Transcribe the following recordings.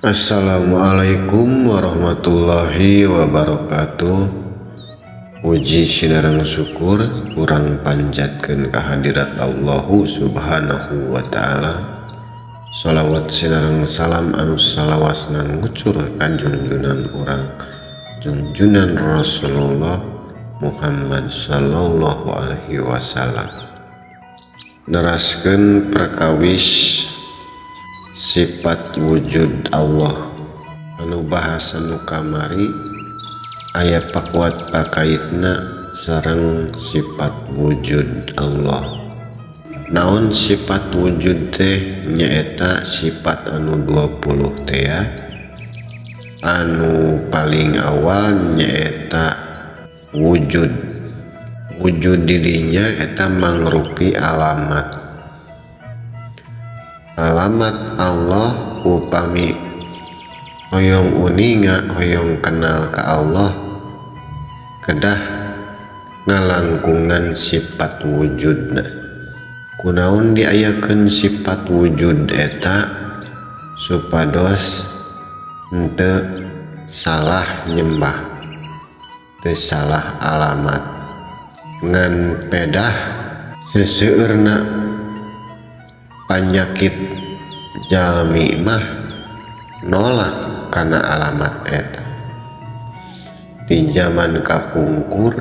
Assalamualaikum warahmatullahi wabarakatuh. Puji sinareng syukur urang panjatkeun ka hadirat Allah subhanahu wa ta'ala. Shalawat sinareng salam anu salawasna ngucur ka junjunan urang junjunan Rasulullah Muhammad sallallahu alaihi wasallam. Neraskeun perkawis sifat wujud Allah anu bahasa nu kamari aya pakuat pakaitna sareng sifat wujud Allah. Naon sifat wujud teh? Nyaeta sifat anu 20 teh ya. Anu paling awal nyaeta wujud dirinya eta mangrupi alamat Allah. Upami hoyong uninga hoyong kenal ke Allah kedah ngalangkungan sifat wujudna. Kunaon diayakeun sifat wujud eta? Supados henteu salah nyembah, teu salah alamat, ngan pedah seseueurna panyakit jalmi mah nolak kana alamat eta. Di zaman kapungkur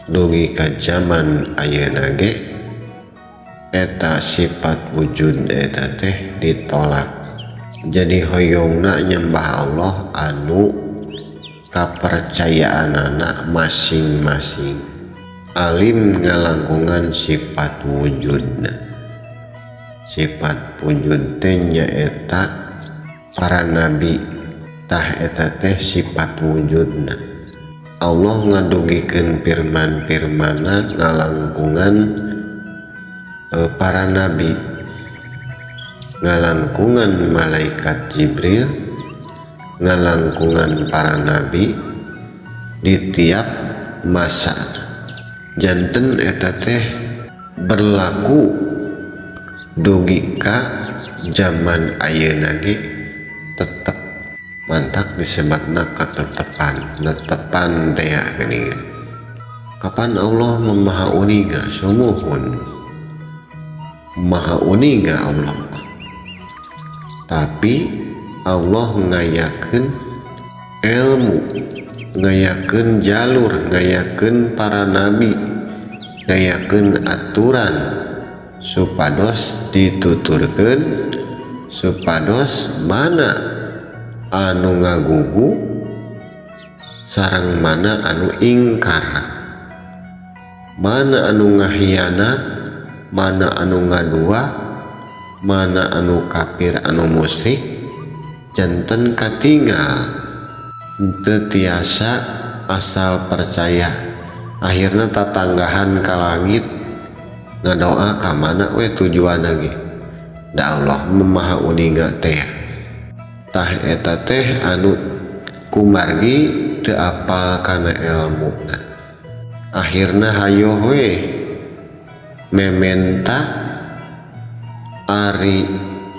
dugi ka zaman ayeuna ge eta sifat wujud eta teh ditolak. Jadi hoyongna nyembah Allah anu kapercayaanana masing-masing. Alim ngalangkungan sifat wujudna. Sifat wujud teh nyaeta para nabi, tah eta teh sifat wujudna. Allah ngadugikeun firman-firmanna ngalangkungan para nabi, ngalangkungan malaikat Jibril, ngalangkungan para nabi di tiap masa. Janten eta teh berlaku dugi ka zaman ayeuna ge tetep mantak disebatna katetepan. Netepan teh geuning. Kapan Allah maha uninga? Sumuhun maha uninga Allah. Tapi Allah ngayakeun ilmu, ngayakeun jalur, ngayakeun para nabi, ngayakeun aturan supados dituturkeun supados mana anu ngagugu sareng mana anu ingkar, mana anu ngahianat, mana anu ngadua, mana anu kafir anu musyrik, janten katinggal. Henteu tiasa asal percaya, akhirna tatanggahan ka langit ngadoa ka mana we tujuanna ge. Da Allah maha uninga teh. Tah eta teh anu kumargi teu apal kana ilmuna. Akhirna hayo we mementa ari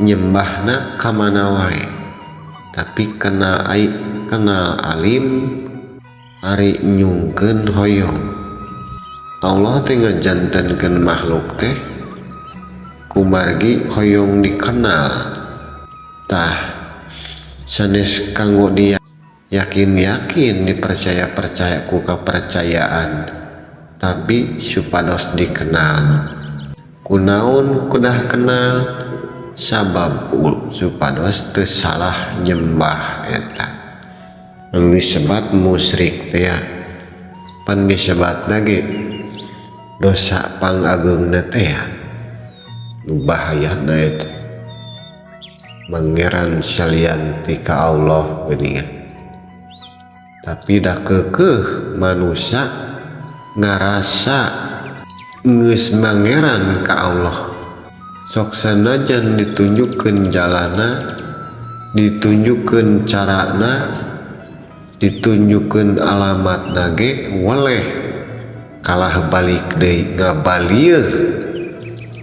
nyembahna ka mana wae. Tapi kenal alim ari nyungkeun hoyong. Allah teh ngajantenkeun makhluk teh kumargi hoyong dikenal. Tah sanes kanggo dia yakin dipercaya ku kepercayaan, tapi supados dikenal. Kunaon kudah kenal? Sabab supados teu salah nyembah eta. Anu disebat musyrik teh ya. Pan disebatna ge dosa pangageungna teh ya. Nu bahayana eta mangeran salian ti ka Allah geuningan. Tapi dah keukeuh manusia ngarasa geus mangeran ka Allah. Sok sanajan ditunjukkeun jalana, ditunjukkeun carana, ditunjukkeun alamatna ge waleh kalah balik deui ngabalieur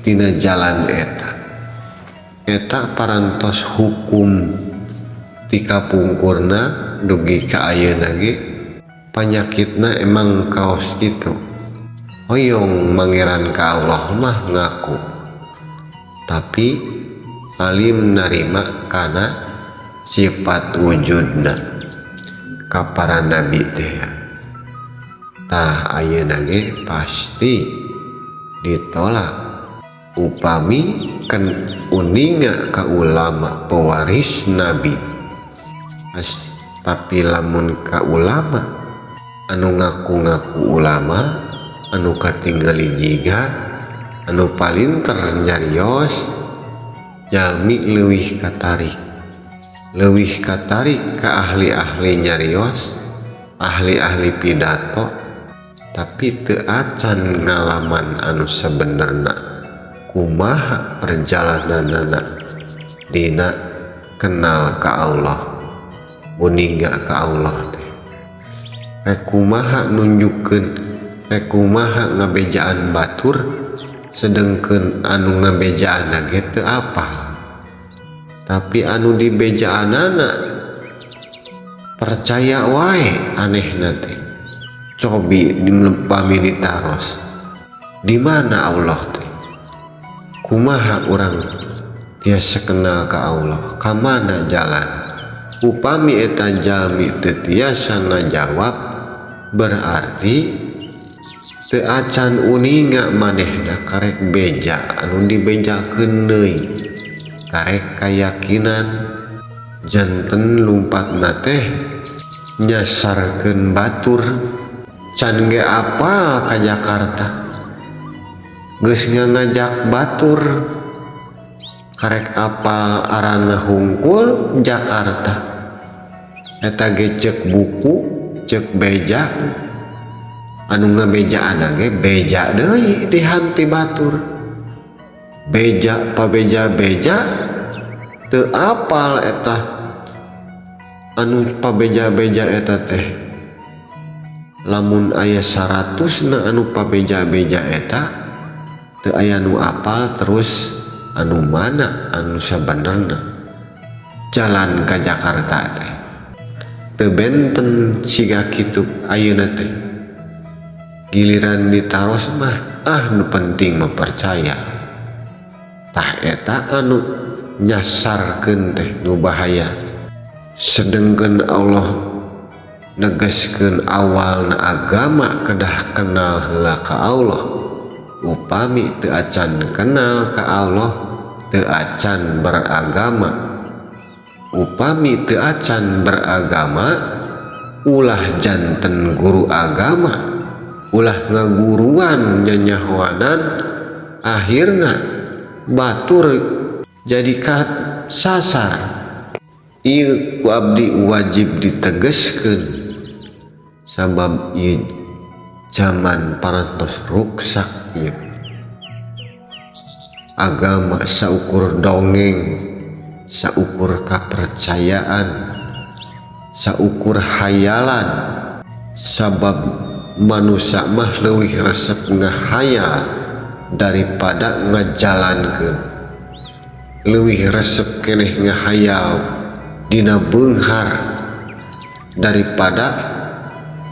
tina jalan eta. Eta parantos hukum tika pungkurna dugi ka ayeuna ge panyakitna emang kaos gitu. Hoyong mangeran ka Allah mah ngaku, tapi alim narima kana sifat wujudna ka para nabi teh. Tah ayeuna ge pasti ditolak upami kan uninga ka ulama pewaris nabi. Tapi lamun ka ulama anu ngaku-ngaku ulama, anu katinggali jiga, anu palinter nyarios, jalmi leuwih katarik ka ahli-ahli nyarios, ahli-ahli pidato, tapi teu acan ngalaman anu sebenarna kumaha perjalananna dina kenal ka Allah, uninga ka Allah teh. Rek kumaha nunjukkeun, rek kumaha ngabejaan batur, sedengkeun anu ngabejaan ge teu apal. Tapi anu dibejaanana percaya wae anehna teh. Cobi pami ditaros, di mana Allah teh? Kumaha urang tiasa kenal ka Allah, ka mana jalan? Upami eta jalmi teu tiasa ngajawab, berarti teu acan uninga manehna karek beja anu dibejakeun deui, karek kayakinan janten lumpatna teh nyasarkeun batur. Can ge apal ka Jakarta, geus ngajak batur karek apal arana hungkul Jakarta. Eta ge ceuk buku, ceuk beja, anu ngabejaan ge beja deui di hanti batur. Beja pabeja-beja teu apal eta anu pabeja-beja eta teh. Lamun aya 100 na anu pabeja-beja eta teu aya nu apal, terus anu mana anu sabenerna jalan ka Jakarta teh. Teu benten siga kitu ayeuna teh. Giliran ditaros mah nu penting mah percaya. Tah eta anu nyasarkeun teh nu bahaya. Sedengkeun Allah negaskeun awalna agama kedah kenal heula ka Allah. Upami teu acan kenal ka Allah, teu acan beragama. Upami teu acan beragama, ulah janten guru agama, ulah ngaguruan nyanyahoanan, akhirna batur jadi sasar. Ieu ku abdi wajib ditegaskeun, sabab ieu zaman parantos ruksak ieu. Agama saukur dongeng, saukur kapercayaan, saukur hayalan, sabab manusia mah leuwih resep ngahayal daripada ngajalankeun. Leuwih resep keneh ngahayal dina beunghar daripada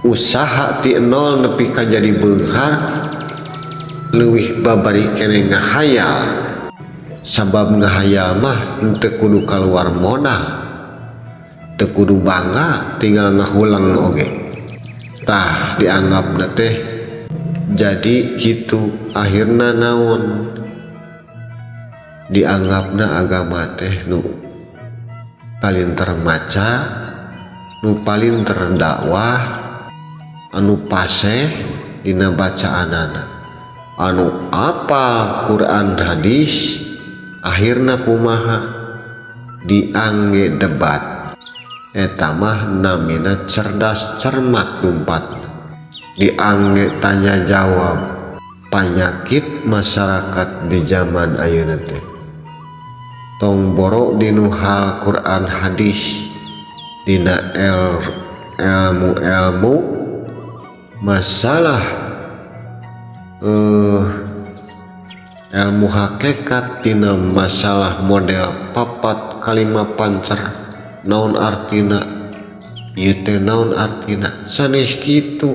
usaha ti nol nepi ka jadi beunghar. Leuwih babari keneh ngahayal, sabab ngahayal mah teu kudu kaluar modal, teu kudu bangga, tinggal ngahulang oge. Tah dianggapna teh jadi kitu, akhirna naon? Dianggapna agama teh nu paling termaca, nu paling terdakwah, anu paseh dina bacaanana, anu apal Quran hadis, akhirna kumaha? Diangge debat. Eta mah namina cerdas cermat lumpat. Diangge tanya jawab. Panyakit masyarakat di zaman ayeuna teh. Tong borok dinu hal Quran hadis, dina ilmu masalah ilmu hakikat, dina masalah model papat kalima pancer, naon artina ieu teh naon artina sanes kitu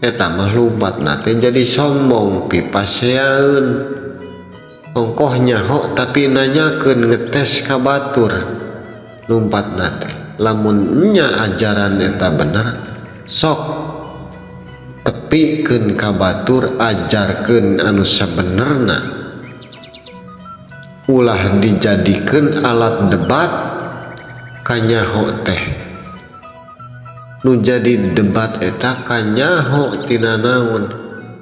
eta mah lumpat nate jadi sombong pipaseaeun ongkoh nyaho tapi nanyakeun ngetes ka batur lumpat nate lamun nya ajaran eta bener sok tepikeun ka batur ajarkeun anu sabenerna ulah dijadikeun alat debat kanyaho teh nu jadi debat eta kanyaho tina naon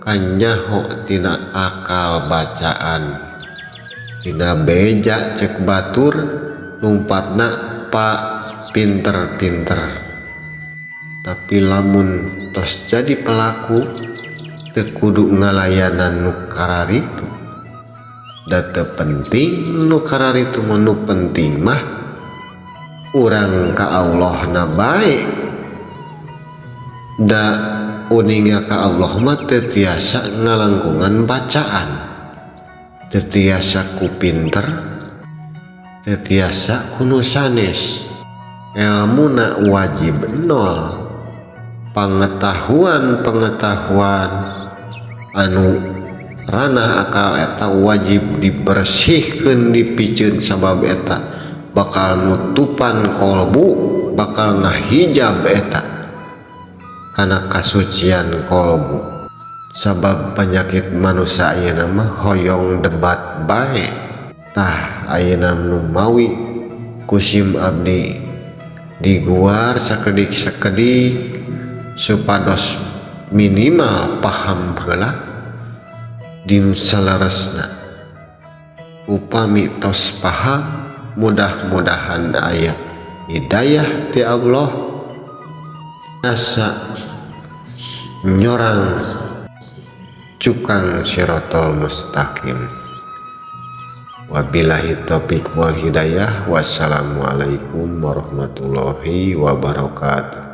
kanyaho tina akal bacaan tina beja cek batur lumpatna pak pinter-pinter tapi lamun tos jadi pelaku teu kudu ngalayanan nu kararitu da teu penting nu kararitu mah nu penting mah urang ka Allah na bae da uninga ka Allah mah teu tiasa ngalangkungan bacaan teu tiasa ku pinter teu tiasa ku nu sanes ilmuna wajib nol pengetahuan anu ranah akal eta wajib dibersihkeun dipikeun sabab eta bakal nutupan kolbu bakal ngahijab eta kana kasucian kolbu sabab penyakit manusia ayeuna mah hoyong debat bae tah ayeuna nu mawi kusim abdi diguar sakedik-sakedik supados minimal paham heula dinu salaresna upami tos paham mudah-mudahan aya hidayah ti Allah asa nyorang cukang sirotol mustaqim. Wabillahi taufiq wal hidayah. Wassalamualaikum warahmatullahi wabarakatuh.